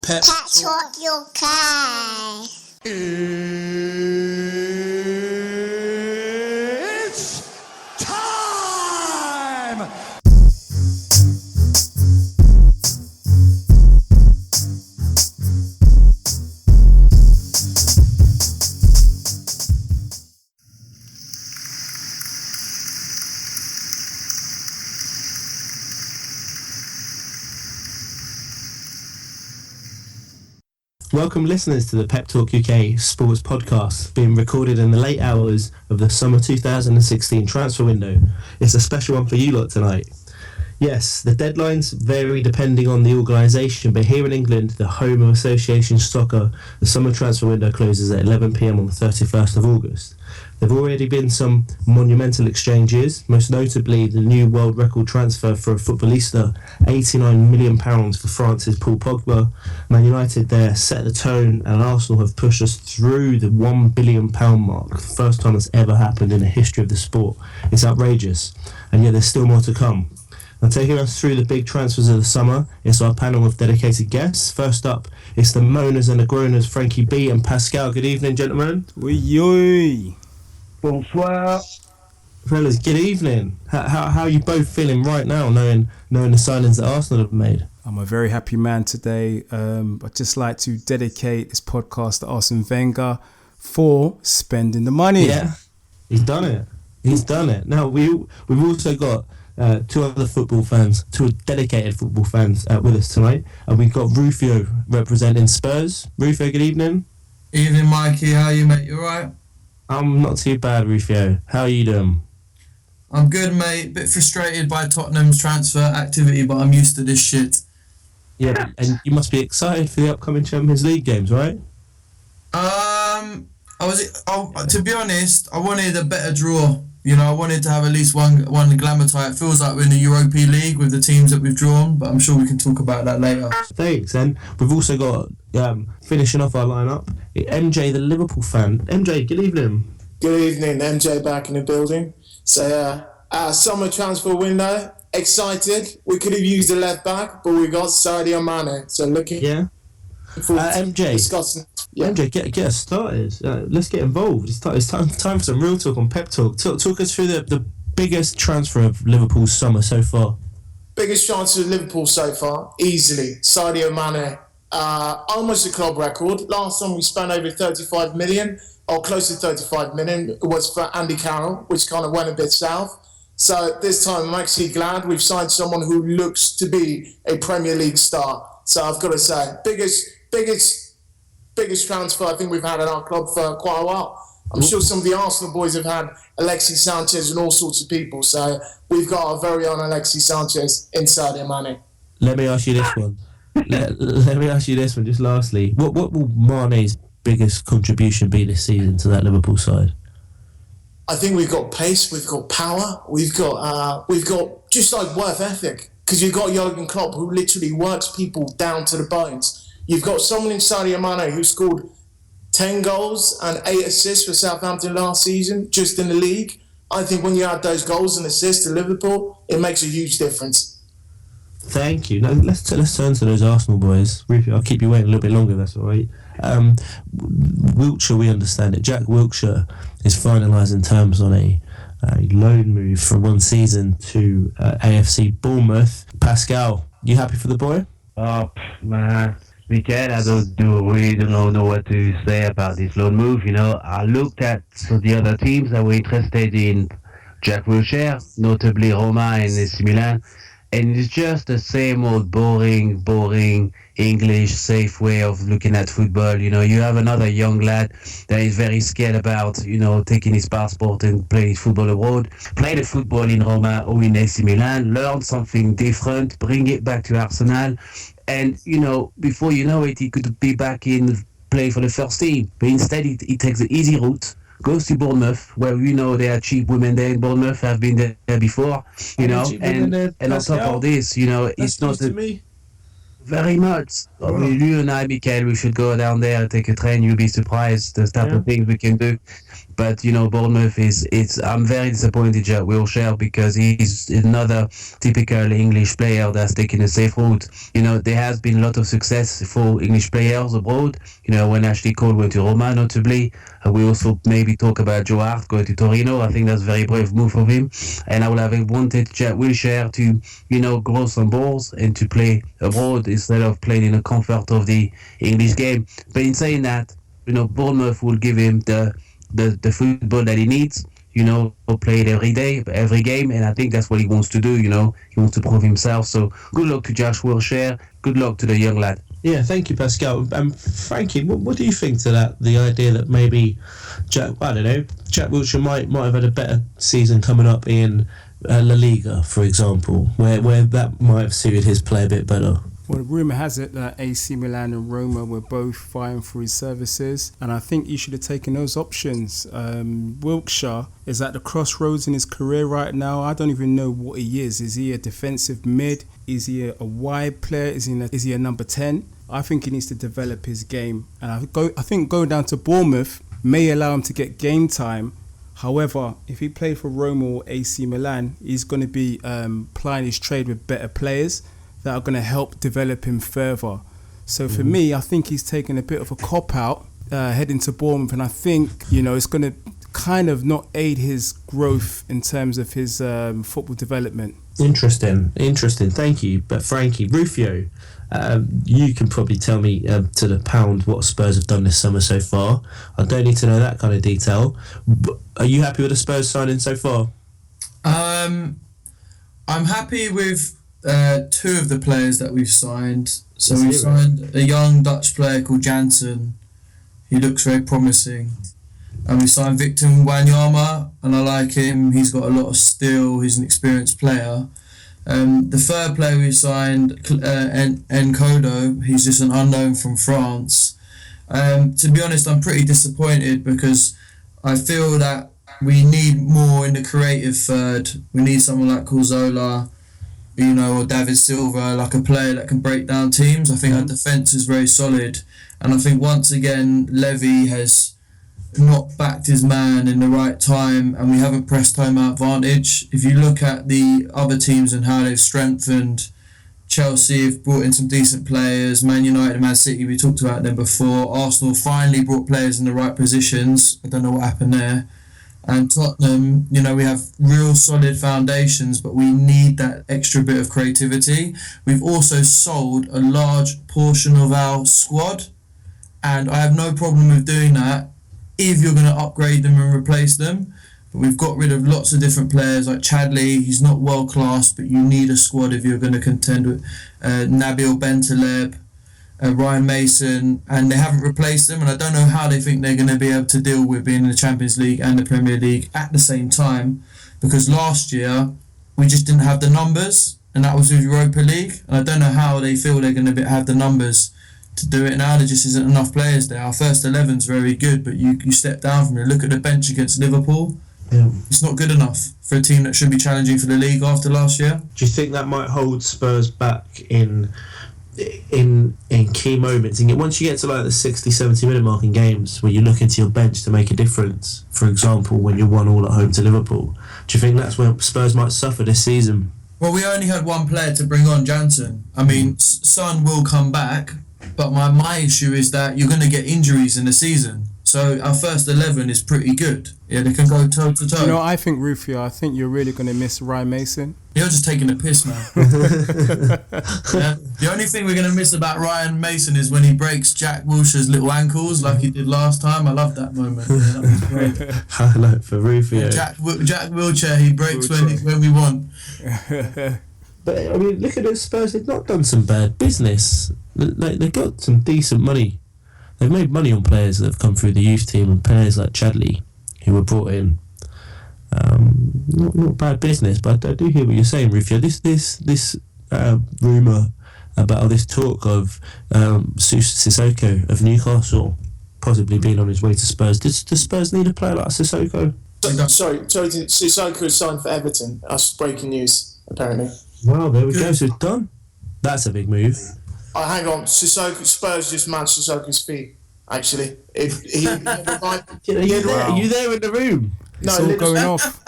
Pep Talk UK. It's time! Welcome listeners to the Pep Talk UK Sports Podcast, being recorded in the late hours of the summer 2016 transfer window. It's a special one for you lot tonight. Yes, the deadlines vary depending on the organisation, but here in England, the home of Association Soccer, the summer transfer window closes at 11 p.m. on the 31st of August. There have already been some monumental exchanges, most notably the new world record transfer for a footballista, £89 million for France's Paul Pogba. Man United there set the tone, and Arsenal have pushed us through the £1 billion mark, the first time that's ever happened in the history of the sport. It's outrageous, and yet there's still more to come. Now, taking us through the big transfers of the summer, it's our panel of dedicated guests. First up, it's the moaners and the groaners, Frankie B and Pascal. Good evening, gentlemen. Oui. Bonsoir. Fellas, good evening. How are you both feeling right now, knowing the signings that Arsenal have made? I'm a very happy man today. I'd just like to dedicate this podcast to Arsene Wenger for spending the money. Yeah, he's done it. Now, we've also got two other football fans, two dedicated football fans with us tonight. And we've got Rufio representing Spurs. Rufio, good evening. Evening, Mikey. How are you, mate? You alright? I'm not too bad, Rufio. How are you doing? I'm good, mate. Bit frustrated by Tottenham's transfer activity, but I'm used to this shit. Yeah, and you must be excited for the upcoming Champions League games, right? To be honest, I wanted a better draw. You know, I wanted to have at least one glamour tie. It feels like we're in the Europa League with the teams that we've drawn, but I'm sure we can talk about that later. Thanks. And we've also got, finishing off our lineup, MJ, the Liverpool fan. MJ, good evening. Good evening, MJ back in the building. So, summer transfer window, excited. We could have used a left back, but we got Sadio Mane. So looking forward to discussing. Yeah. MJ, get us started. Let's get involved. It's time for some real talk on Pep Talk. Talk us through the biggest transfer of Liverpool's summer so far. Biggest transfer of Liverpool so far, easily. Sadio Mane. Almost a club record. Last time we spent over 35 million, or close to 35 million, it was for Andy Carroll, which kind of went a bit south. So this time I'm actually glad we've signed someone who looks to be a Premier League star. So I've got to say, biggest transfer I think we've had in our club for quite a while. I'm sure some of the Arsenal boys have had Alexis Sanchez and all sorts of people. So we've got our very own Alexis Sanchez in Sadio Mane. Let me ask you this one. Let me ask you this one, just lastly. What will Mane's biggest contribution be this season to that Liverpool side? I think we've got pace, we've got power, we've got just like work ethic. Because you've got Jurgen Klopp who literally works people down to the bones. You've got someone in Sadio Mane who scored 10 goals and 8 assists for Southampton last season, just in the league. I think when you add those goals and assists to Liverpool, it makes a huge difference. Thank you. Now let's turn to those Arsenal boys. I'll keep you waiting a little bit longer, that's all right. Wiltshire, we understand it. Jack Wiltshire is finalising terms on a loan move from one season to AFC Bournemouth. Pascal, you happy for the boy? Oh, man. Michael, I really don't know what to say about this loan move. You know, I looked at the other teams that were interested in Jack Wilshere, notably Roma and AC Milan, and it's just the same old boring English safe way of looking at football. You know, you have another young lad that is very scared about, taking his passport and play football abroad. Play the football in Roma or in AC Milan, learn something different, bring it back to Arsenal. And, before you know it, he could be back in play for the first team. But instead, he takes the easy route, goes to Bournemouth, where they are cheap women there in Bournemouth, have been there before, and on top of this, it's not very much. Wow. You and I, Michael, we should go down there and take a train. You'll be surprised the type of things we can do. But Bournemouth I'm very disappointed at Wilshere because he's another typical English player that's taken a safe route. There has been a lot of success for English players abroad. When Ashley Cole went to Roma, notably. We also maybe talk about Joe Hart going to Torino. I think that's a very brave move of him. And I would have wanted Jack Wilshere to, grow some balls and to play abroad instead of playing in the comfort of the English game. But in saying that, Bournemouth will give him the football that he needs, play it every day, every game, and I think that's what he wants to do, he wants to prove himself. So good luck to Josh Wilshere, good luck to the young lad. Yeah, thank you, Pascal. Frankie, what do you think to that? The idea that maybe Jack Wilshere might have had a better season coming up in La Liga, for example, where that might have suited his play a bit better. Well, the rumour has it that AC Milan and Roma were both vying for his services, and I think he should have taken those options. Wilshere is at the crossroads in his career right now. I don't even know what he is. Is he a defensive mid? Is he a wide player? Is he a number 10? I think he needs to develop his game, and I think going down to Bournemouth may allow him to get game time. However, if he played for Roma or AC Milan, he's going to be plying his trade with better players that are going to help develop him further. So for me, I think he's taken a bit of a cop-out heading to Bournemouth, and I think, it's going to kind of not aid his growth in terms of his football development. Interesting. Thank you. But Frankie, Rufio, you can probably tell me to the pound what Spurs have done this summer so far. I don't need to know that kind of detail. But are you happy with the Spurs signing so far? I'm happy with two of the players that we've signed. So we've signed a young Dutch player called Jansen. He looks very promising. And we signed Victor Wanyama, and I like him. He's got a lot of skill. He's an experienced player. The third player we signed, Encodo, he's just an unknown from France. To be honest, I'm pretty disappointed because I feel that we need more in the creative third. We need someone like Corzola, or David Silva, like a player that can break down teams. I think our defence is very solid. And I think once again, Levy has not backed his man in the right time, and we haven't pressed home our advantage. If you look at the other teams and how they've strengthened, Chelsea have brought in some decent players, Man United and Man City, we talked about them before. Arsenal finally brought players in the right positions. I don't know what happened there. And Tottenham, we have real solid foundations, but we need that extra bit of creativity. We've also sold a large portion of our squad, and I have no problem with doing that if you're going to upgrade them and replace them. But we've got rid of lots of different players like Chadley. He's not world class, but you need a squad if you're going to contend with Nabil Bentaleb, Ryan Mason, and they haven't replaced them, and I don't know how they think they're going to be able to deal with being in the Champions League and the Premier League at the same time, because last year we just didn't have the numbers, and that was with Europa League, and I don't know how they feel they're going to have the numbers to do it now. There just isn't enough players there. Our first 11's very good, but you step down from it. Look at the bench against Liverpool. Yeah. It's not good enough for a team that should be challenging for the league after last year. Do you think that might hold Spurs back in key moments? And once you get to like the 60-70 minute mark in games where you look into your bench to make a difference, for example when you're 1-1 at home to Liverpool, do you think that's where Spurs might suffer this season? Well, we only had one player to bring on, Jansen. I mean, Son will come back, but my issue is that you're going to get injuries in the season. So our first 11 is pretty good. Yeah, they can go toe to toe. I think, Rufio, I think you're really going to miss Ryan Mason. You're just taking a piss, man. Yeah. The only thing we're going to miss about Ryan Mason is when he breaks Jack Wilshere's little ankles like he did last time. I love that moment. Yeah, that was great. Highlight for Rufio. Jack Wilshere, he breaks when we want. But I mean, look at the Spurs. They've not done some bad business. They've got some decent money. They've made money on players that have come through the youth team, and players like Chadley, who were brought in. Not bad business, but I do hear what you're saying, Rufio. This rumour about all this talk of Sissoko of Newcastle possibly being on his way to Spurs. Does Spurs need a player like Sissoko? Sorry, Sissoko signed for Everton. That's breaking news, apparently. Wow, there we go. So it's done. That's a big move. Hang on, Spurs just matched Sissoko's fee. actually. If he Are you there in the room? It's all going off.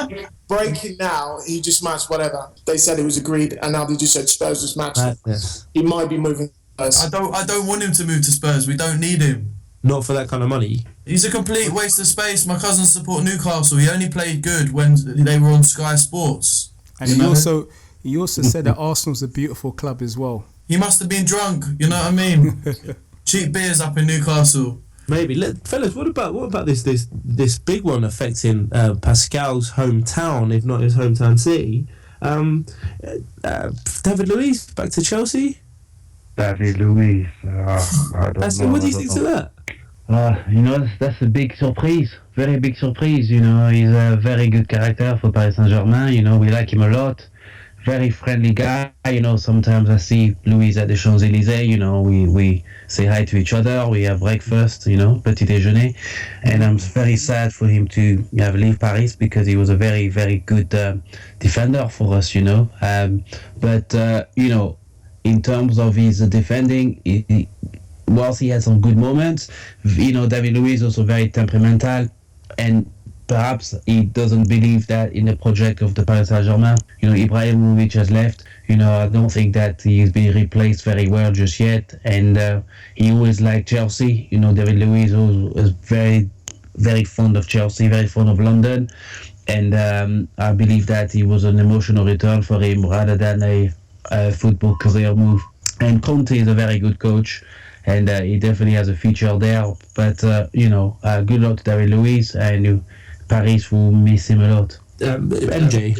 Breaking now, he just matched whatever. They said it was agreed, and now they just said Spurs just matched it. Madness. He might be moving Spurs. I don't want him to move to Spurs. We don't need him. Not for that kind of money. He's a complete waste of space. My cousins support Newcastle. He only played good when they were on Sky Sports. And he also said that Arsenal's a beautiful club as well. He must have been drunk. You know what I mean? Cheap beers up in Newcastle. Maybe. Fellas, what about this big one affecting Pascal's hometown, if not his hometown city? David Luiz back to Chelsea? David Luiz. I don't know. What do you think to that? That's a big surprise. Very big surprise. He's a very good character for Paris Saint-Germain. We like him a lot. Very friendly guy. Sometimes I see Luiz at the Champs-Élysées. We say hi to each other. We have breakfast, petit déjeuner. And I'm very sad for him to leave Paris because he was a very, very good defender for us, But, in terms of his defending, whilst he had some good moments, David Luiz also very temperamental, and perhaps he doesn't believe that in the project of the Paris Saint-Germain. Ibrahimovic has left. I don't think that he's been replaced very well just yet, and he always liked Chelsea. David Luiz was very, very fond of Chelsea, very fond of London, and I believe that it was an emotional return for him rather than a football career move. And Conte is a very good coach, and he definitely has a future there. But good luck to David Luiz, and Paris will miss him a lot. MJ,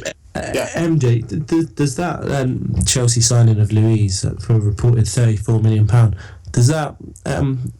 does that Chelsea signing of Luiz for a reported £34 million, does that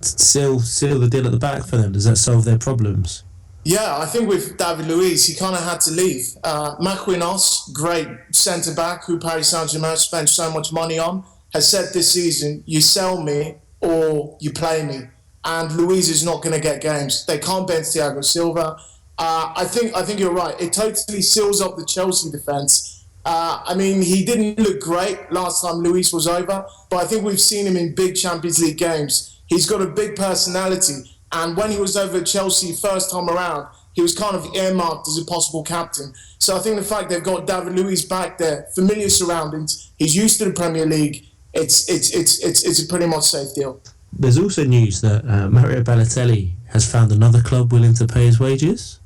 seal the deal at the back for them? Does that solve their problems? Yeah, I think with David Luiz, he kind of had to leave. Maquinos, great centre-back who Paris Saint-Germain spent so much money on, has said this season, you sell me or you play me. And Luiz is not going to get games. They can't bench Thiago Silva. I think you're right. It totally seals up the Chelsea defence. He didn't look great last time Luiz was over, but I think we've seen him in big Champions League games. He's got a big personality. And when he was over Chelsea first time around, he was kind of earmarked as a possible captain. So I think the fact they've got David Luiz back there, familiar surroundings, he's used to the Premier League, it's a pretty much safe deal. There's also news that Mario Balotelli has found another club willing to pay his wages.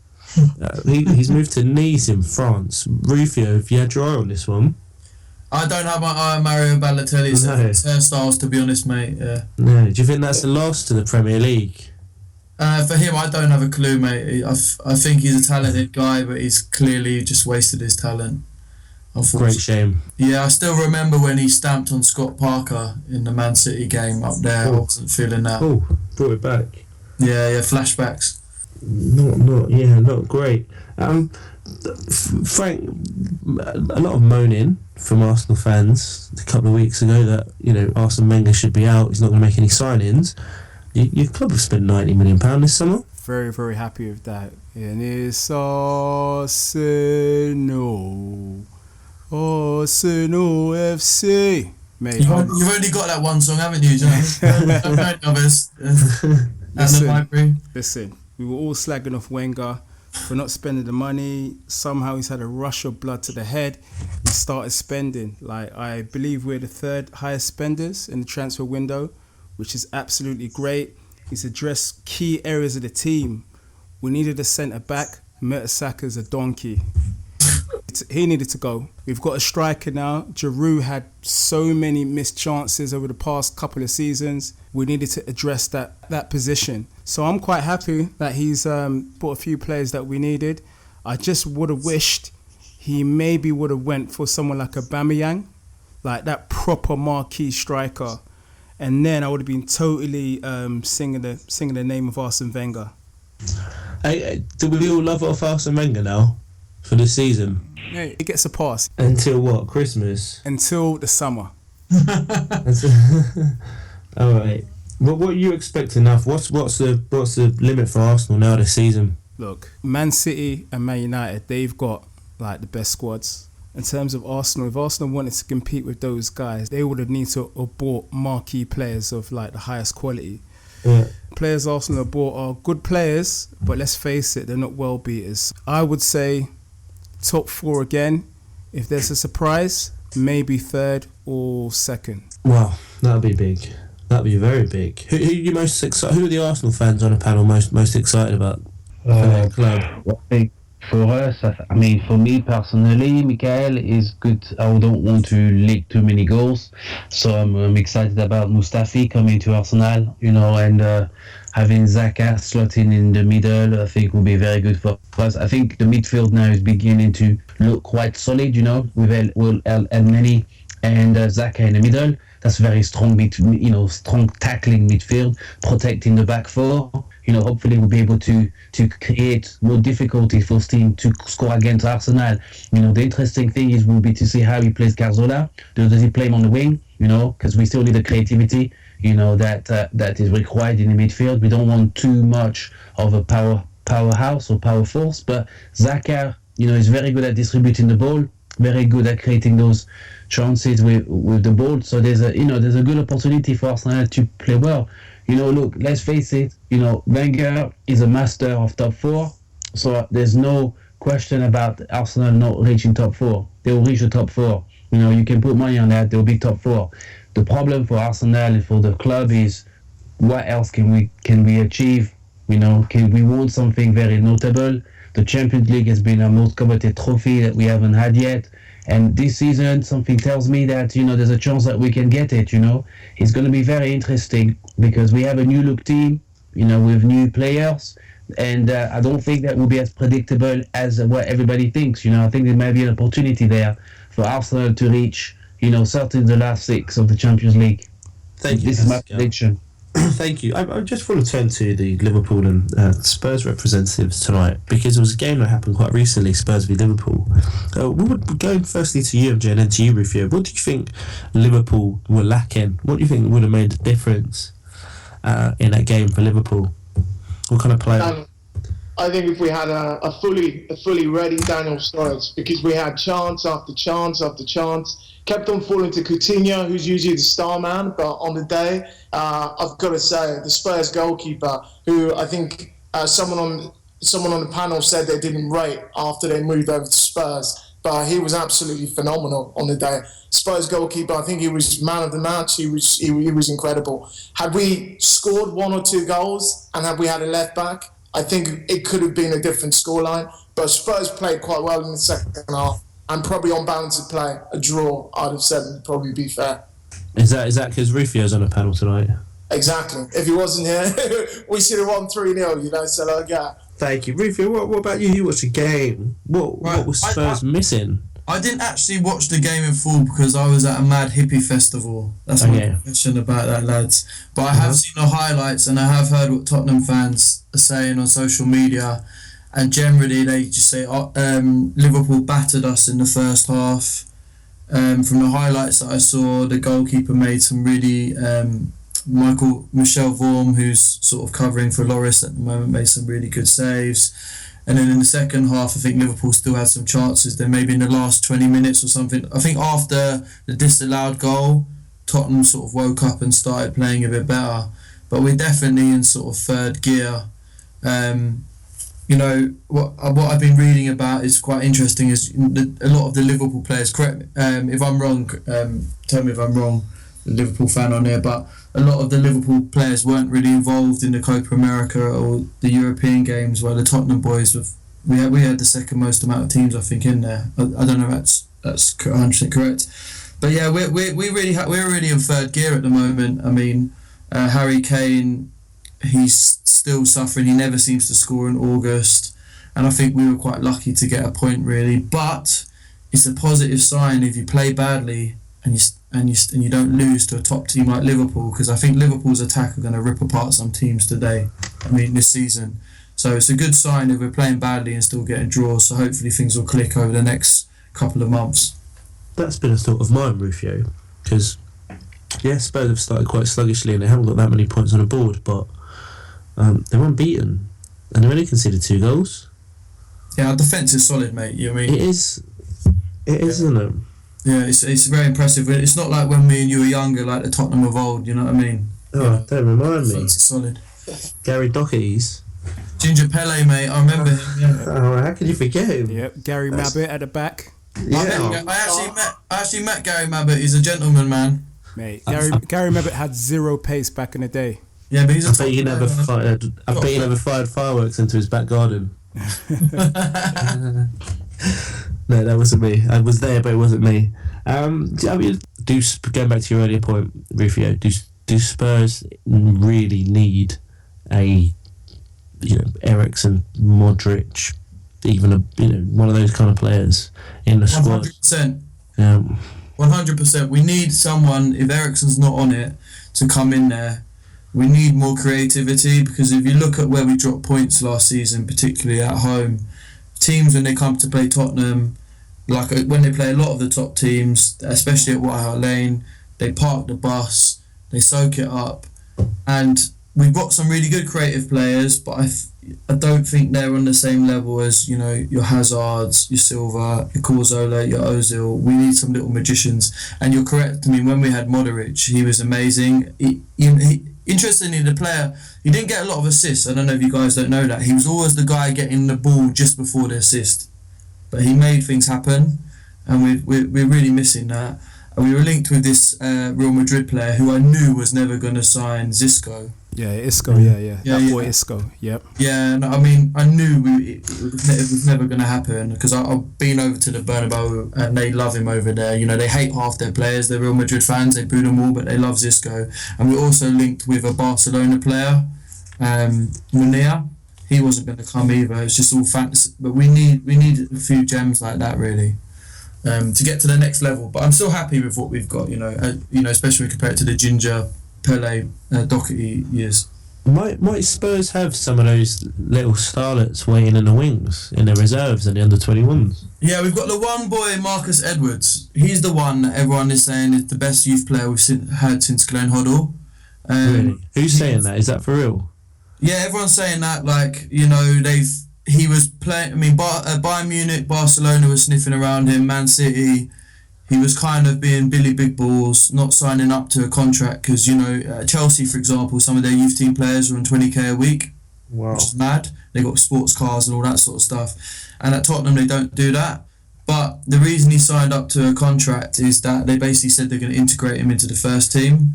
He's moved to Nice in France. Rufio, have you had your eye on this one? I don't have my eye on Mario Balotelli's hairstyles, to be honest, mate. Yeah. No. Do you think that's the last to the Premier League? For him, I don't have a clue, mate. I think he's a talented guy, but he's clearly just wasted his talent. Great shame. Yeah, I still remember when he stamped on Scott Parker in the Man City game up there. I wasn't feeling that. Oh, brought it back. Yeah, flashbacks. Not great. Frank, a lot of moaning from Arsenal fans a couple of weeks ago that Arsene Wenger should be out. He's not going to make any signings. Your club have spent £90 million this summer. Very, very happy with that. And it's Arsenal FC. Mate, you've only got that one song, haven't you, John? Listen, we were all slagging off Wenger for not spending the money. Somehow he's had a rush of blood to the head. He started spending. I believe we're the third highest spenders in the transfer window, which is absolutely great. He's addressed key areas of the team. We needed a centre-back. Mertesack's a donkey. He needed to go. We've got a striker now. Giroud had so many missed chances over the past couple of seasons. We needed to address that position. So I'm quite happy that he's brought a few players that we needed. I just would have wished he maybe would have went for someone like Aubameyang, like that proper marquee striker. And then I would have been totally singing the name of Arsene Wenger. Do we all love off Arsene Wenger now for this season? Yeah, it gets a pass. Until what? Christmas? Until the summer. All right. What are you expecting now? What's the limit for Arsenal now this season? Look, Man City and Man United, they've got the best squads. In terms of Arsenal, if Arsenal wanted to compete with those guys, they would have needed to have bought marquee players of the highest quality. Yeah. players Arsenal have bought are good players, but let's face it, they're not world beaters. I would say top 4 again. If there's a surprise, maybe 3rd or 2nd. Wow, that'd be big. That'd be very big. Who are you most excited? Who are the Arsenal fans on the panel most excited about for their club? Well, I think for us, I mean, for me personally, Michael is good. I don't want to leak too many goals, so I'm excited about Mustafi coming to Arsenal, and having Xhaka slotting in the middle, I think will be very good for us. I think the midfield now is beginning to look quite solid, with El Neni and Xhaka in the middle. That's very strong, strong tackling midfield, protecting the back 4. Hopefully we'll be able to create more difficulty for this team to score against Arsenal. The interesting thing will be to see how he plays Cazorla. Does he play him on the wing? Because we still need the creativity, that is required in the midfield. We don't want too much of a powerhouse or power force, but Xhaka, is very good at distributing the ball, very good at creating those chances with the ball. So there's a good opportunity for Arsenal to play well. Look, let's face it, Wenger is a master of top 4, so there's no question about Arsenal not reaching top 4. They will reach the top 4. You can put money on that, they'll be top 4. The problem for Arsenal and for the club is what else can we achieve? We want something very notable. The Champions League has been our most coveted trophy that we haven't had yet. And this season, something tells me that, there's a chance that we can get it, It's going to be very interesting because we have a new look team, with new players. And I don't think that will be as predictable as what everybody thinks, I think there might be an opportunity there for Arsenal to reach, certainly the last 6 of the Champions League. Thank you. This is my prediction. Thank you. I just want to turn to the Liverpool and Spurs representatives tonight because it was a game that happened quite recently, Spurs v Liverpool. Going firstly to you, MJ, and then to you, Rufio. What do you think Liverpool were lacking? What do you think would have made a difference in that game for Liverpool? What kind of player? I think if we had a fully ready Daniel Sturridge, because we had chance after chance after chance, kept on falling to Coutinho, who's usually the star man, but on the day, I've got to say, the Spurs goalkeeper, who I think someone on the panel said they didn't rate after they moved over to Spurs, but he was absolutely phenomenal on the day. Spurs goalkeeper, I think he was man of the match. He was incredible. Had we scored 1 or 2 goals and had we had a left back, I think it could have been a different scoreline. But Spurs played quite well in the second half, and probably on balance of play, a draw, I'd have said, would probably be fair. Is that because Rufio's on the panel tonight? Exactly. If he wasn't here, we should have won 3-0, so like that. Thank you. Rufio, what about you? You watched the game. What was Spurs missing? I didn't actually watch the game in full because I was at a mad hippie festival. That's my confession about that, lads. But I have seen the highlights and I have heard what Tottenham fans are saying on social media. And generally, they just say Liverpool battered us in the first half. From the highlights that I saw, the goalkeeper made some really... Michel Vorm, who's sort of covering for Loris at the moment, made some really good saves. And then in the second half, I think Liverpool still had some chances. Then maybe in the last 20 minutes or something. I think after the disallowed goal, Tottenham sort of woke up and started playing a bit better. But we're definitely in sort of third gear. What I've been reading about is quite interesting. Is a lot of the Liverpool players. Correct if I'm wrong. Tell me if I'm wrong. The Liverpool fan on there, but a lot of the Liverpool players weren't really involved in the Copa America or the European games, where the Tottenham boys we had the second most amount of teams I think in there. I don't know if that's 100% correct, but yeah, we're really in third gear at the moment. I mean, Harry Kane, he's still suffering. He never seems to score in August, and I think we were quite lucky to get a point really. But it's a positive sign if you play badly and you don't lose to a top team like Liverpool, because I think Liverpool's attack are going to rip apart some teams today. This season. So it's a good sign if we're playing badly and still getting draws. So hopefully things will click over the next couple of months. That's been a thought of mine, Rufio, because Spurs have started quite sluggishly and they haven't got that many points on the board, but they're unbeaten and they only conceded 2 goals. Yeah, our defence is solid, mate. You know what I mean? It is, isn't it? Yeah, it's very impressive. It's not like when me and you were younger, like the Tottenham of old. You know what I mean? Oh, don't remind me. It's solid. Gary Doherty's. Ginger Pele, mate. I remember him. Yeah. Oh, how could you forget him? Yep, Gary Mabbott at the back. Yeah. I actually met Gary Mabbott. He's a gentleman, man. Mate, Gary Mabbott had zero pace back in the day. Yeah, but he's a I bet he never fired. I bet he player. never fired fireworks into his back garden. No, that wasn't me. I was there, but it wasn't me. I mean, going back to your earlier point, Rufio, do Spurs really need a Eriksen, Modric, even one of those kind of players in the squad? 100%. Yeah. 100%. We need someone, if Eriksen's not on it, to come in there. We need more creativity, because if you look at where we dropped points last season, particularly at home, teams when they come to play Tottenham, like when they play a lot of the top teams, especially at White Hart Lane, they park the bus, they soak it up, and we've got some really good creative players, but I don't think they're on the same level as your Hazards, your Silva, your Cazorla, your Ozil. We need some little magicians, and you're correct. I mean, when we had Modric, he was amazing. Interestingly, the player, he didn't get a lot of assists. I don't know if you guys don't know that. He was always the guy getting the ball just before the assist. But he made things happen, and we're really missing that. And we were linked with this Real Madrid player who I knew was never going to sign, Zisco. Yeah, Isco, yeah. That boy Isco, yep. Yeah, no, I mean, I knew it was never going to happen, because I've been over to the Bernabeu and they love him over there. They hate half their players. They're Real Madrid fans. They boo them all, but they love Zisco. And we're also linked with a Barcelona player, Munir. He wasn't going to come either. It's just all fantasy. But we need a few gems like that, really, to get to the next level. But I'm still happy with what we've got, especially compared to the Ginger, Pele, Doherty years. Might Spurs have some of those little starlets waiting in the wings in their reserves and the under-21s? Yeah, we've got the one boy, Marcus Edwards. He's the one that everyone is saying is the best youth player we've had since Glenn Hoddle. Really? Who's saying that? Is that for real? Yeah, everyone's saying that. He was playing. I mean, Bayern Munich, Barcelona was sniffing around him. Man City, he was kind of being Billy Big Balls, not signing up to a contract, because Chelsea, for example, some of their youth team players are on 20k a week. Wow. Which is mad. They got sports cars and all that sort of stuff, and at Tottenham they don't do that. But the reason he signed up to a contract is that they basically said they're going to integrate him into the first team,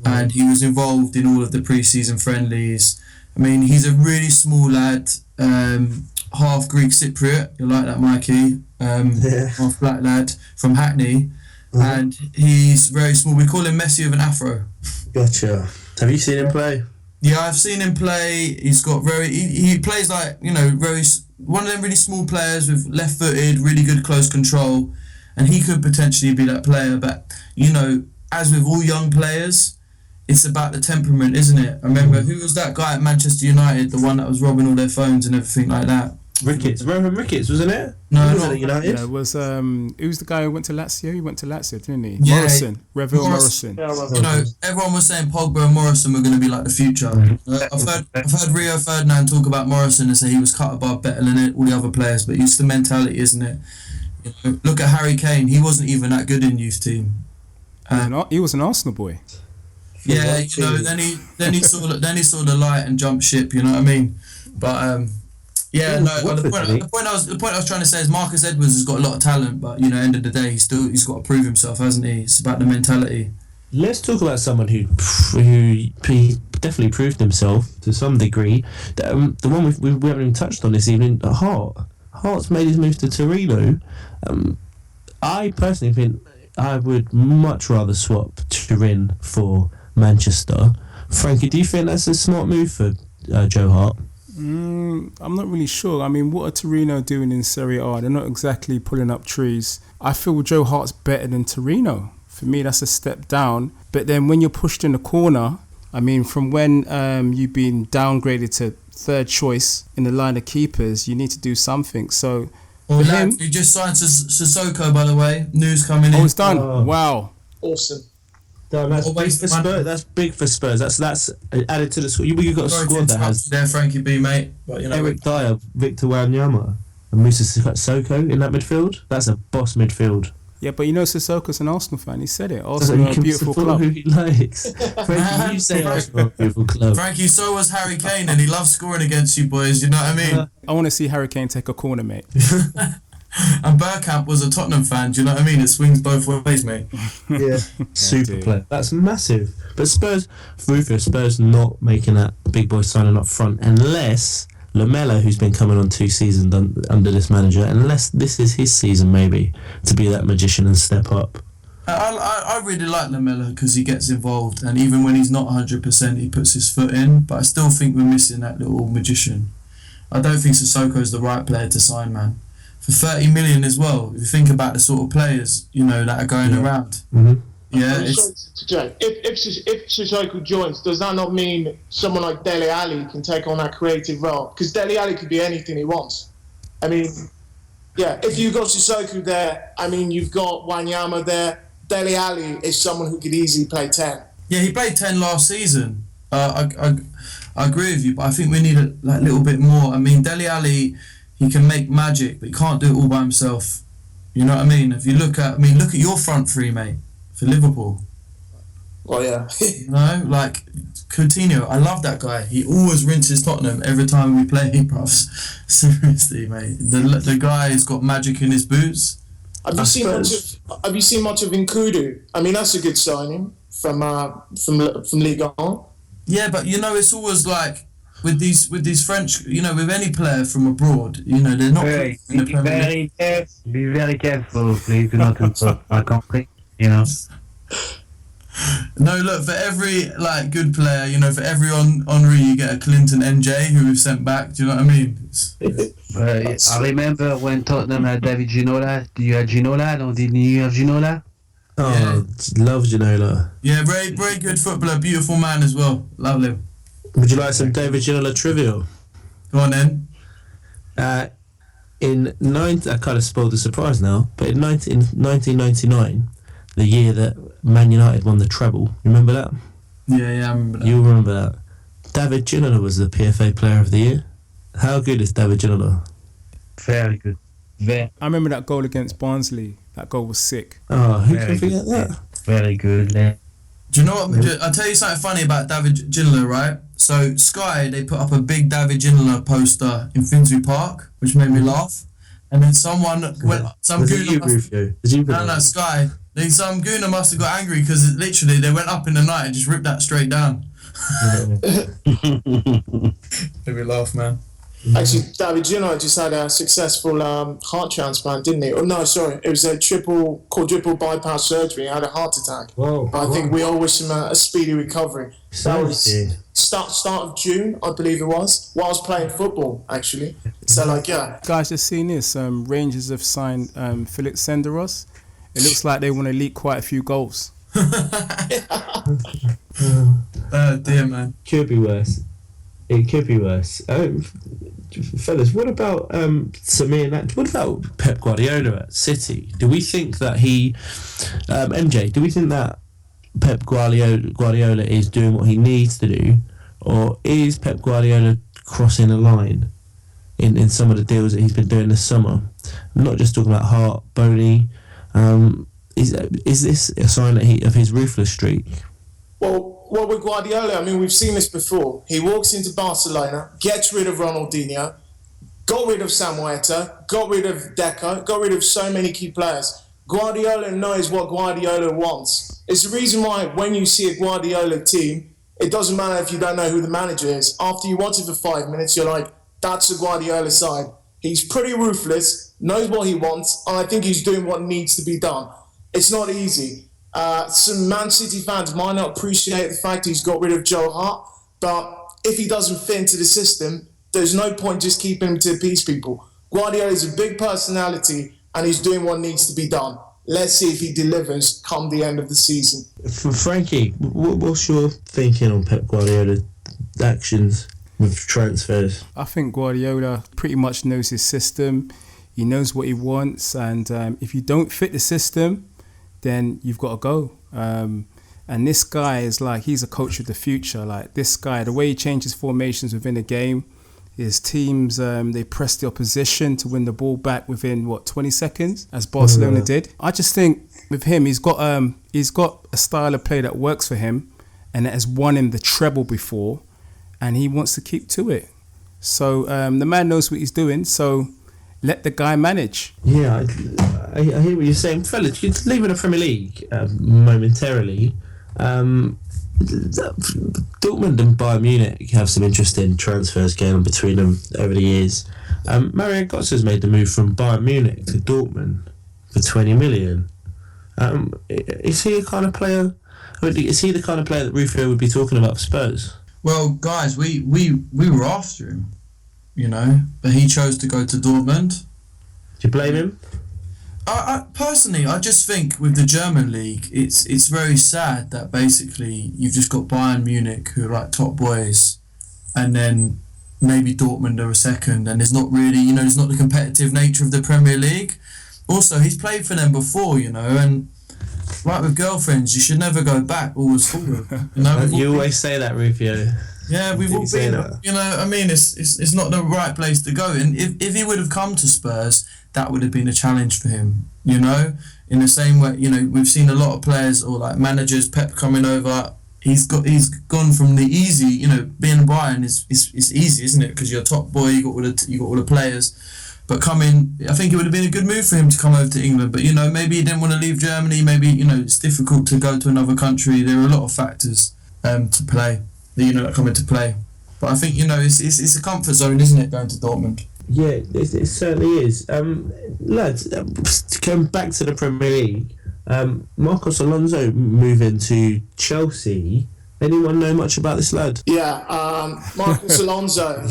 and he was involved in all of the pre-season friendlies. I mean, he's a really small lad, half Greek Cypriot. You'll like that, Mikey. Half black lad from Hackney, and he's very small. We call him Messi with an afro. Gotcha. Have you seen him play? Yeah, I've seen him play. He's got he plays like very one of them really small players with left-footed, really good close control, and he could potentially be that player. But as with all young players, it's about the temperament, isn't it? I remember, who was that guy at Manchester United, the one that was robbing all their phones and everything like that? Ricketts. Roman Ricketts, wasn't it? No, was it at United? Yeah, it was, who's the guy who went to Lazio? He went to Lazio, didn't he? Yeah, Morrison. Reveal Morrison. Everyone was saying Pogba and Morrison were going to be like the future. I've heard Rio Ferdinand talk about Morrison and say he was cut above, better than all the other players, but it's the mentality, isn't it? Look at Harry Kane. He wasn't even that good in youth team. He was an Arsenal boy. Yeah, then he saw the light and jumped ship. You know what I mean? But the point I was trying to say is Marcus Edwards has got a lot of talent, but end of the day he's got to prove himself, hasn't he? It's about the mentality. Let's talk about someone who definitely proved himself to some degree. The one we haven't even touched on this evening, Hart. Hart's made his move to Torino. I personally think I would much rather swap Turin for Manchester. Frankie, do you think that's a smart move for Joe Hart? I'm not really sure. I mean, what are Torino doing in Serie A? They're not exactly pulling up trees. I feel Joe Hart's better than Torino. For me, that's a step down. But then when you're pushed in the corner, I mean, from when you've been downgraded to third choice in the line of keepers, you need to do something. So, well, we just signed Sissoko, by the way. News coming in. Oh, it's done. Oh. Wow. Awesome. That's big for Spurs. That's big for Spurs. That's added to the squad. You've got a squad that has there, Frankie B, mate. But, Eric Dyer, Victor Wanyama, and Musa Sissoko in that midfield. That's a boss midfield. Yeah, but you know Sissoko's an Arsenal fan. He said it. Arsenal are a beautiful club. Who he likes. Frankie, you say Arsenal are a beautiful club. Frankie, so was Harry Kane, and he loves scoring against you boys. You know what I mean? I want to see Harry Kane take a corner, mate. And Bergkamp was a Tottenham fan. Do you know what I mean? It swings both ways, mate. Yeah, super dude. player. That's massive. But Spurs not making that big boy signing up front unless Lamella, who's been coming on 2 seasons under this manager, unless this is his season maybe to be that magician and step up. I really like Lamella because he gets involved, and even when he's not 100%, he puts his foot in. But I still think we're missing that little magician. I don't think Sissoko's the right player to sign, man. For 30 million as well. If you think about the sort of players, that are going around. Mm-hmm. Yeah. If Sissoko joins, does that not mean someone like Dele Alli can take on that creative role? Because Dele Alli could be anything he wants. I mean, yeah, if you've got Sissoko there, I mean, you've got Wanyama there. Dele Alli is someone who could easily play 10. Yeah, he played 10 last season. I agree with you, but I think we need a little bit more. I mean, Dele Alli, he can make magic, but he can't do it all by himself. You know what I mean? If you look at your front three, mate, for Liverpool. Well, yeah. Like Coutinho, I love that guy. He always rinses Tottenham every time we play, bruv. Seriously, mate. The guy has got magic in his boots. Have you seen much of Nkudu? I mean, that's a good signing from Ligue 1. Yeah, but it's always like with these French, with any player from abroad, they're not in the Premier League. Be very careful, please. Do not insult my country. No, look, for every good player, for every Henri, you get a Clinton NJ who we've sent back. Do you know what I mean? I remember when Tottenham had David Ginola. Do you have Ginola? Didn't you have Ginola? Oh, yeah. Love Ginola. Yeah, very, very good footballer, beautiful man as well. Lovely. Would you like some David Ginola trivia? Go on then. I kind of spoiled the surprise now, but in 1999, the year that Man United won the treble, remember that? Yeah, I remember that. You'll remember that. David Ginola was the PFA Player of the Year. How good is David Ginola? Very good. I remember that goal against Barnsley. That goal was sick. Oh, who can forget that? Very good. Yeah. Do you know what? I'll tell you something funny about David Ginola, right? So Sky, they put up a big David Ginola poster in Finsbury Park, which made me laugh. And then someone went, some gooner, Rufio? no, Sky. Then some gooner must have got angry because literally they went up in the night and just ripped that straight down. Made me laugh, man. Actually, David Ginola just had a successful heart transplant, didn't he? Oh no, sorry, it was a quadruple bypass surgery. He had a heart attack. Whoa! I think we all wish him a speedy recovery. That was start of June, I believe it was. While I was playing football, actually. So Guys, just seen this. Rangers have signed Philip Senderos. It looks like they want to leak quite a few goals. Oh dear, man. Could be worse. It could be worse. Fellas, what about Samir? What about Pep Guardiola at City? Do we think that MJ? Do we think that Pep Guardiola is doing what he needs to do, or is Pep Guardiola crossing a line in some of the deals that he's been doing this summer? I'm not just talking about Hart, Boney. Is this a sign of his ruthless streak? Well, with Guardiola, I mean, we've seen this before. He walks into Barcelona, gets rid of Ronaldinho, got rid of Samueta, got rid of Deco, got rid of so many key players. Guardiola knows what Guardiola wants. It's the reason why when you see a Guardiola team, it doesn't matter if you don't know who the manager is. After you watch it for 5 minutes, you're like, that's the Guardiola side. He's pretty ruthless, knows what he wants, and I think he's doing what needs to be done. It's not easy. Some Man City fans might not appreciate the fact he's got rid of Joe Hart, but if he doesn't fit into the system, there's no point just keeping him to appease people. Guardiola is a big personality and he's doing what needs to be done. Let's see if he delivers come the end of the season. For Frankie, what's your thinking on Pep Guardiola's actions with transfers? I think Guardiola pretty much knows his system. He knows what he wants, and if you don't fit the system, then you've got to go. And this guy is he's a coach of the future. Like this guy, the way he changes formations within a game, His teams, they press the opposition to win the ball back within 20 seconds, as Barcelona did. I just think with him, he's got a style of play that works for him, and it has won him the treble before, and he wants to keep to it. So the man knows what he's doing. So let the guy manage. Yeah, I hear what you're saying, fellas. Just leaving the Premier League momentarily. Dortmund and Bayern Munich have some interesting transfers going on between them over the years. Mario Götze has made the move from Bayern Munich to Dortmund for 20 million. Is he a kind of player? Is he the kind of player that Rufio would be talking about for Spurs? Well, guys, we were after him, but he chose to go to Dortmund. Do you blame him? I personally, I just think with the German league, it's very sad that basically you've just got Bayern Munich, who are like top boys, and then maybe Dortmund are a second, and there's not really, there's not the competitive nature of the Premier League. Also, he's played for them before, and like with girlfriends, you should never go back, always forward. You always say that, Rufio. Yeah, we've all been, it's not the right place to go. And if he would have come to Spurs, that would have been a challenge for him, in the same way, we've seen a lot of players or like managers, Pep coming over, he's gone from the easy, being Bayern is easy, isn't it? Because you're a top boy, you got all the players. But I think it would have been a good move for him to come over to England. But, maybe he didn't want to leave Germany. Maybe, it's difficult to go to another country. There are a lot of factors to play, that come into play. But I think, it's a comfort zone, isn't it, going to Dortmund? Yeah, it certainly is. Lads, going back to the Premier League, Marcos Alonso moving to Chelsea. Anyone know much about this lad? Yeah, Marcos Alonso.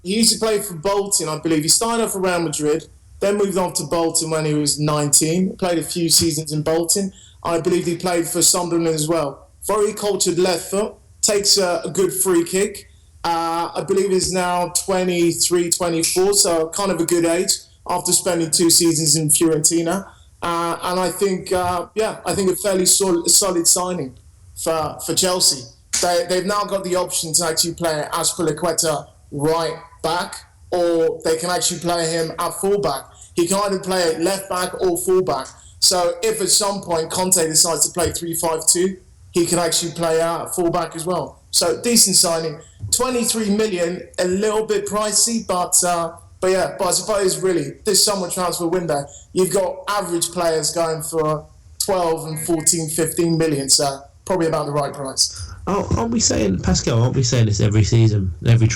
He used to play for Bolton, I believe. He started off for Real Madrid, then moved on to Bolton when he was 19. Played a few seasons in Bolton. I believe he played for Sunderland as well. Very cultured left foot. Takes a good free kick. I believe he's now 23, 24, so kind of a good age after spending 2 seasons in Fiorentina. And I think, I think a fairly solid signing for Chelsea. They've now got the option to actually play Azpilicueta right back, or they can actually play him at fullback. He can either play left back or fullback. So if at some point Conte decides to play 3-5-2, he can actually play out at fullback as well. So decent signing. 23 million, a little bit pricey, but I suppose really this summer transfer window, you've got average players going for 12 and 14, 15 million. So probably about the right price. Aren't we saying, Pascal, this every season, every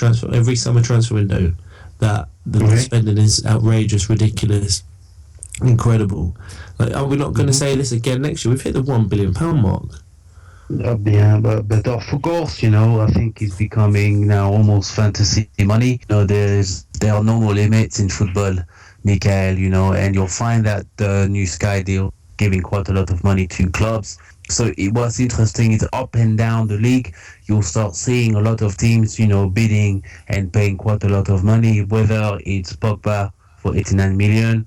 summer transfer window, that the spending is outrageous, ridiculous, incredible? Like, are we not going to say this again next year? We've hit the £1 billion mark. Yeah, but of course, I think it's becoming now almost fantasy money. There are no more limits in football, Michael, and you'll find that the new Sky deal giving quite a lot of money to clubs. So what's interesting is up and down the league, you'll start seeing a lot of teams, bidding and paying quite a lot of money, whether it's Pogba for 89 million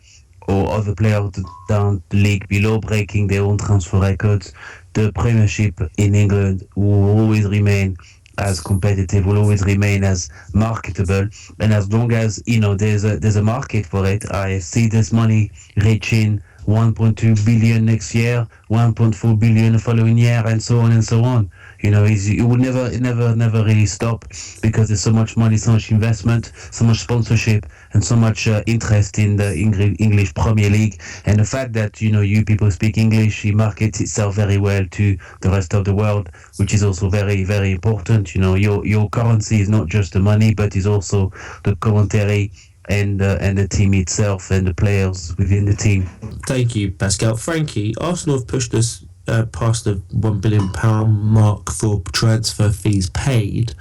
or other players down the league below breaking their own transfer records. The Premiership in England will always remain as competitive, will always remain as marketable, and as long as there's a market for it, I see this money reaching 1.2 billion next year, 1.4 billion the following year, and so on and so on. It would never really stop, because there's so much money, so much investment, so much sponsorship, and so much interest in the English Premier League. And the fact that you people speak English, it markets itself very well to the rest of the world, which is also very, very important. Your currency is not just the money, but is also the commentary and the team itself and the players within the team. Thank you, Pascal. Frankie, Arsenal have pushed us past the £1 billion mark for transfer fees paid.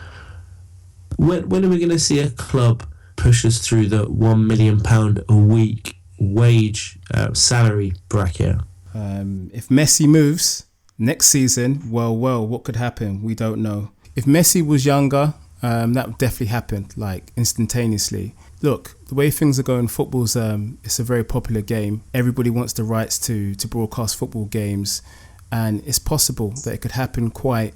When are we going to see a club push us through the £1 million a week wage salary bracket? If Messi moves next season, well, what could happen? We don't know. If Messi was younger, that would definitely happen, like instantaneously. Look, the way things are going, football's it's a very popular game. Everybody wants the rights to broadcast football games. and it's possible that it could happen quite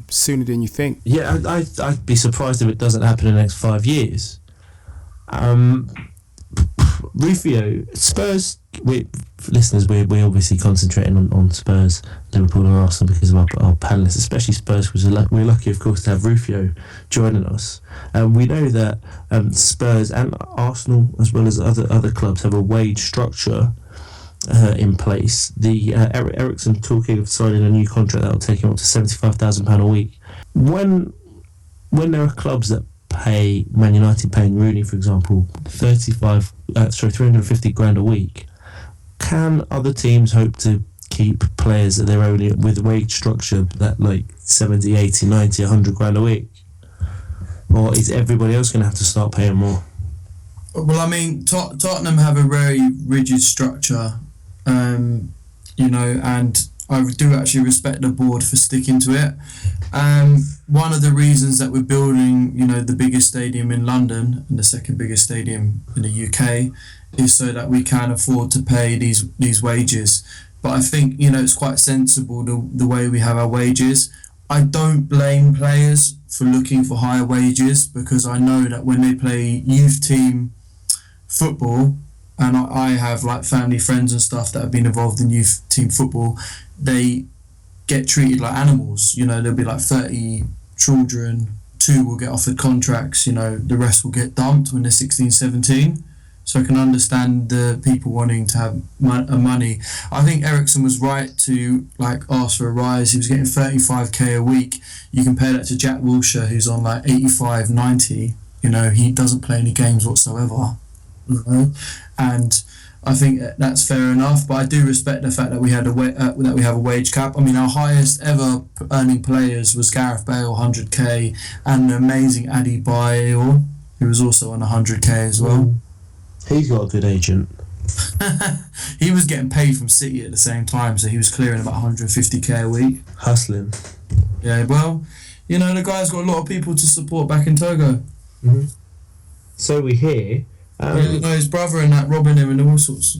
sooner than you think. Yeah, I'd be surprised if it doesn't happen in the next 5 years. Rufio, Spurs, listeners, we're obviously concentrating on Spurs, Liverpool and Arsenal because of our panelists, especially Spurs, because we're lucky, of course, to have Rufio joining us. We know that Spurs and Arsenal, as well as other clubs, have a wage structure in place. The Eriksen talking of signing a new contract that will take him up to £75,000 a week. When there are clubs that pay, Man United paying Rooney, for example, 350 grand a week, can other teams hope to keep players at their own with wage structure that like 70, 80, 90, 100 grand a week? Or is everybody else going to have to start paying more? Well, I mean, Tottenham have a very rigid structure, and I do actually respect the board for sticking to it. One of the reasons that we're building, the biggest stadium in London and the second biggest stadium in the UK is so that we can afford to pay these wages. But I think, it's quite sensible the way we have our wages. I don't blame players for looking for higher wages, because I know that when they play youth team football, and I have like family friends and stuff that have been involved in youth team football, they get treated like animals. There'll be like 30 children, 2 will get offered contracts, the rest will get dumped when they're 16, 17. So I can understand the people wanting to have money. I think Eriksen was right to ask for a rise. He was getting 35k a week. You compare that to Jack Wilshere, who's on 85, 90. He doesn't play any games whatsoever. And I think that's fair enough, but I do respect the fact that we have a wage cap. I mean, our highest ever earning players was Gareth Bale, 100k, and the amazing Adebayor, who was also on 100k as well. He's got a good agent. He was getting paid from City at the same time, so he was clearing about 150k a week. Hustling. Yeah, well, the guy's got a lot of people to support back in Togo. Mm-hmm. So we hear. His brother and that robbing him and all sorts.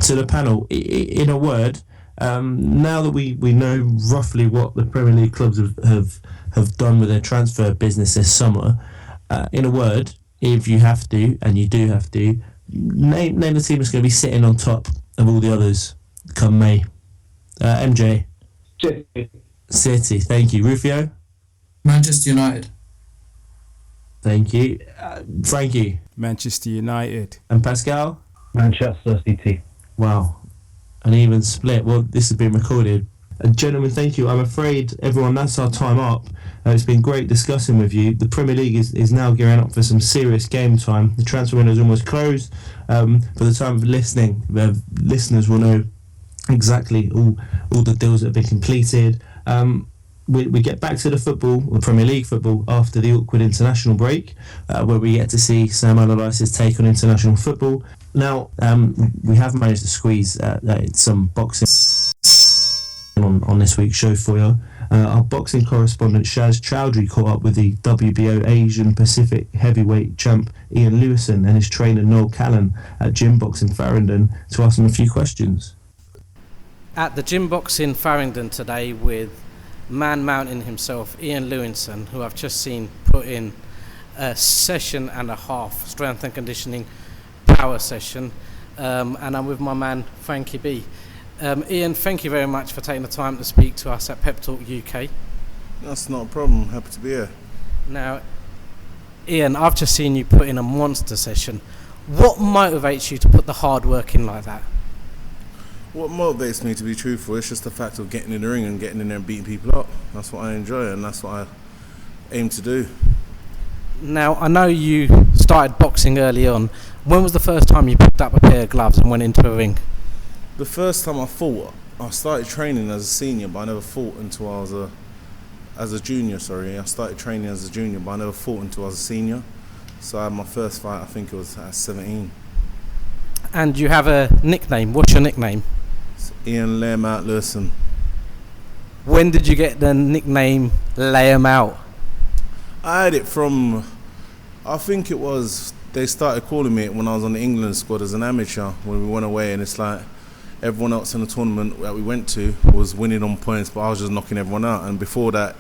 To the panel, in a word, now that we know roughly what the Premier League clubs have done with their transfer business this summer, in a word, if you have to, and you do have to, name the team that's going to be sitting on top of all the others come May. MJ. City. Thank you. Rufio. Manchester United. Thank you. Frankie. Manchester United. And Pascal? Manchester City. Wow. An even split. Well, this has been recorded. Gentlemen, thank you. I'm afraid, everyone, that's our time up. It's been great discussing with you. The Premier League is now gearing up for some serious game time. The transfer window is almost closed. For the time of listening, listeners will know exactly all the deals that have been completed. We get back to the football, the Premier League football, after the awkward international break, where we get to see Sam Allardyce's take on international football. Now, we have managed to squeeze some boxing on this week's show for you. Our boxing correspondent Shaz Chowdhury caught up with the WBO Asian Pacific heavyweight champ Ian Lewison and his trainer Noel Callan at Gym Box in Farringdon to ask him a few questions. At the Gym Box in Farringdon today with Man Mountain himself, Ian Lewison, who I've just seen put in a session and a half, strength and conditioning power session, and I'm with my man Frankie B. Ian, thank you very much for taking the time to speak to us at Pep Talk UK. That's not a problem, happy to be here. Now, Ian, I've just seen you put in a monster session. What motivates you to put the hard work in like that? What motivates me, to be truthful, is just the fact of getting in the ring and getting in there and beating people up. That's what I enjoy and that's what I aim to do. Now, I know you started boxing early on. When was the first time you picked up a pair of gloves and went into a ring? The first time I fought, I started training as a senior, but I never fought until I was as a junior, I started training as a junior, but I never fought until I was a senior. So I had my first fight, I think it was at 17. And you have a nickname. What's your nickname? It's Ian Lay 'em Out Lewison. When did you get the nickname Lay 'em Out? I had it from, I think it was, they started calling me it when I was on the England squad as an amateur when we went away, and it's like, everyone else in the tournament that we went to was winning on points, but I was just knocking everyone out. And before that,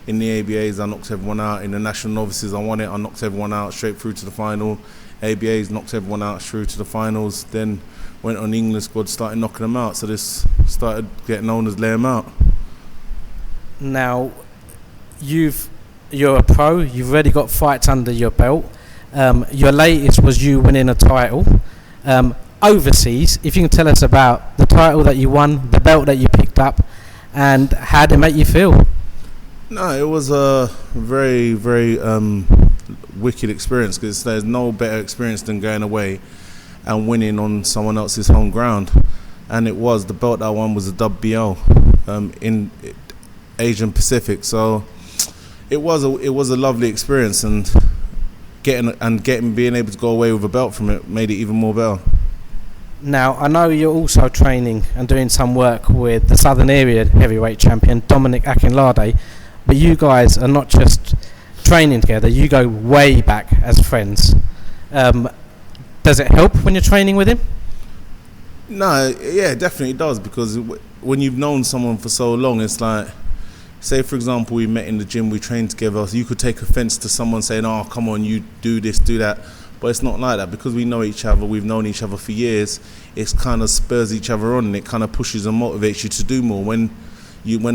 in the ABAs, I knocked everyone out. In the national novices, I won it. I knocked everyone out straight through to the final. ABAs knocked everyone out through to the finals. Then went on the England squad, started knocking them out. So this started getting known as lay them out. Now, you're a pro. You've already got fights under your belt. Your latest was you winning a title. Overseas, if you can tell us about the title that you won, the belt that you picked up, and how did it make you feel? No, it was a very, very wicked experience, because there's no better experience than going away and winning on someone else's home ground. And it was, the belt that I won was a WBO in Asian Pacific. So it was a lovely experience, and being able to go away with a belt from it made it even more better. Now, I know you're also training and doing some work with the Southern Area heavyweight champion, Dominic Akinlade, but you guys are not just training together, you go way back as friends. Does it help when you're training with him? No, yeah, it definitely does, because when you've known someone for so long, it's like, say for example, we met in the gym, we trained together, so you could take offence to someone saying, oh, come on, you do this, do that. But it's not like that, because we know each other, we've known each other for years. It kind of spurs each other on, and it kind of pushes and motivates you to do more. When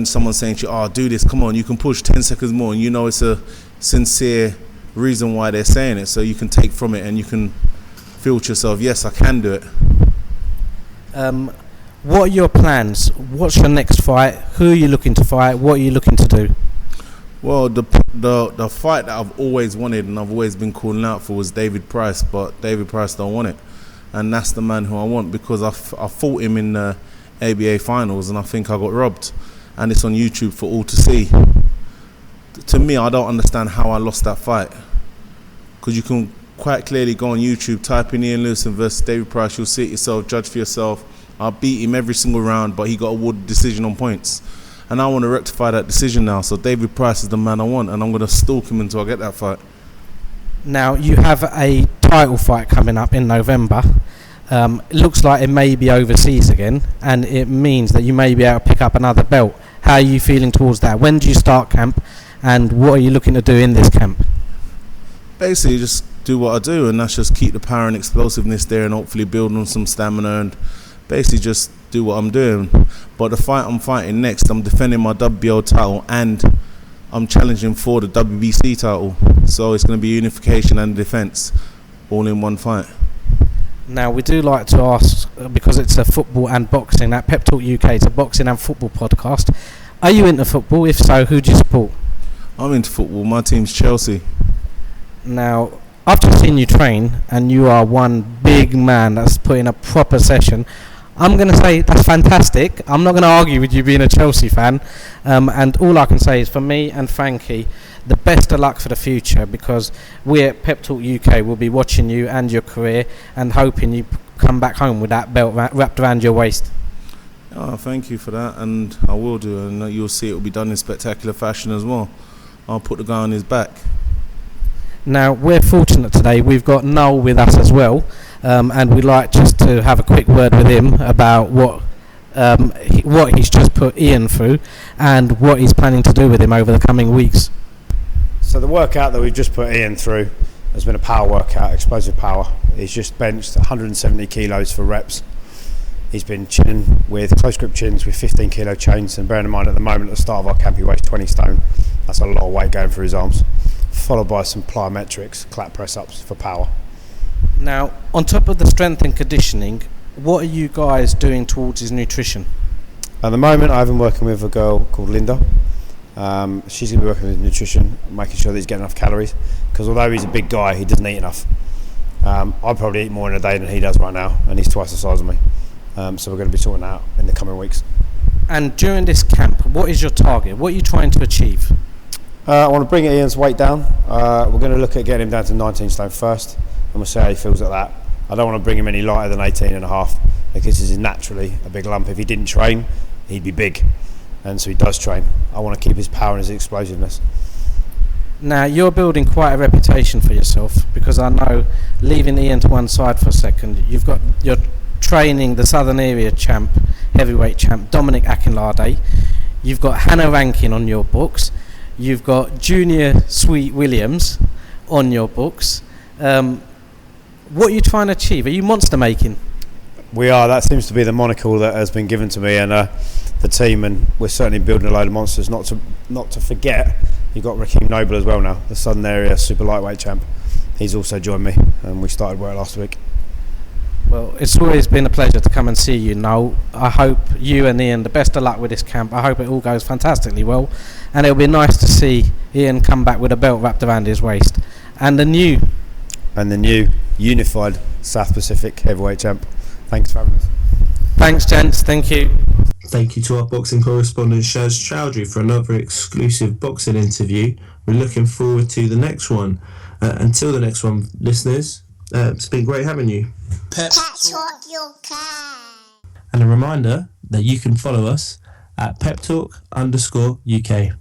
someone's saying to you, oh, do this, come on, you can push 10 seconds more, and you know it's a sincere reason why they're saying it, so you can take from it and you can feel to yourself, yes, I can do it. What are your plans? What's your next fight? Who are you looking to fight? What are you looking to do? Well, the fight that I've always wanted and I've always been calling out for was David Price, but David Price don't want it, and that's the man who I want, because I fought him in the ABA finals and I think I got robbed, and it's on YouTube for all to see. To me, I don't understand how I lost that fight, because you can quite clearly go on YouTube, type in Ian Lewison versus David Price, you'll see it yourself, judge for yourself. I beat him every single round, but he got awarded decision on points. And I want to rectify that decision now. So David Price is the man I want, and I'm going to stalk him until I get that fight. Now, you have a title fight coming up in November. It looks like it may be overseas again, and it means that you may be able to pick up another belt. How are you feeling towards that? When do you start camp, and what are you looking to do in this camp? Basically, just do what I do, and that's just keep the power and explosiveness there, and hopefully build on some stamina, and basically just do what I'm doing. But the fight I'm fighting next, I'm defending my WBO title and I'm challenging for the WBC title. So it's going to be unification and defence all in one fight. Now, we do like to ask, because it's a football and boxing, at Pep Talk UK, it's a boxing and football podcast. Are you into football? If so, who do you support? I'm into football. My team's Chelsea. Now, I've just seen you train, and you are one big man that's putting a proper session. I'm going to say that's fantastic. I'm not going to argue with you being a Chelsea fan. And all I can say is, for me and Frankie, the best of luck for the future, because we at Pep Talk UK will be watching you and your career and hoping you come back home with that belt wrapped around your waist. Oh, thank you for that, and I will do, and you'll see it will be done in spectacular fashion as well. I'll put the guy on his back. Now, we're fortunate today. We've got Noel with us as well, and we'd like just to have a quick word with him about what he's just put Ian through and what he's planning to do with him over the coming weeks. So the workout that we've just put Ian through has been a power workout, explosive power. He's just benched 170 kilos for reps. He's been chinning with close grip chins with 15 kilo chains, and bearing in mind at the moment at the start of our camp he weighs 20 stone. That's a lot of weight going through his arms, followed by some plyometrics, clap press ups for power. Now, on top of the strength and conditioning, what are you guys doing towards his nutrition? At the moment I've been working with a girl called Linda. She's going to be working with nutrition, making sure that he's getting enough calories, because although he's a big guy, he doesn't eat enough. I probably eat more in a day than he does right now, and he's twice the size of me. So we're going to be sorting that out in the coming weeks. And during this camp, what is your target? What are you trying to achieve? I want to bring Ian's weight down. We're going to look at getting him down to 19 stone first, and we'll see how he feels at that. I don't want to bring him any lighter than 18 and a half, because he's naturally a big lump. If he didn't train, he'd be big, and so he does train. I want to keep his power and his explosiveness. Now, you're building quite a reputation for yourself, because I know, leaving Ian to one side for a second, you've got your training the Southern Area champ, heavyweight champ, Dominic Akinlade. You've got Hannah Rankin on your books. You've got Junior Sweet Williams on your books. What are you trying to achieve? Are you monster making? We are. That seems to be the monocle that has been given to me and the team, and we're certainly building a load of monsters. Not to forget, you've got Raheem Noble as well now, the Southern Area super lightweight champ. He's also joined me, and we started work last week. Well, it's always been a pleasure to come and see you, Noel. I hope you and Ian, the best of luck with this camp. I hope it all goes fantastically well, and it'll be nice to see Ian come back with a belt wrapped around his waist. And the new unified South Pacific heavyweight champ. Thanks for having us. Thanks, gents. Thank you. Thank you to our boxing correspondent Shaz Chowdhury for another exclusive boxing interview. We're looking forward to the next one. Until the next one, listeners, it's been great having you. Pep Talk UK. And a reminder that you can follow us at peptalk_UK.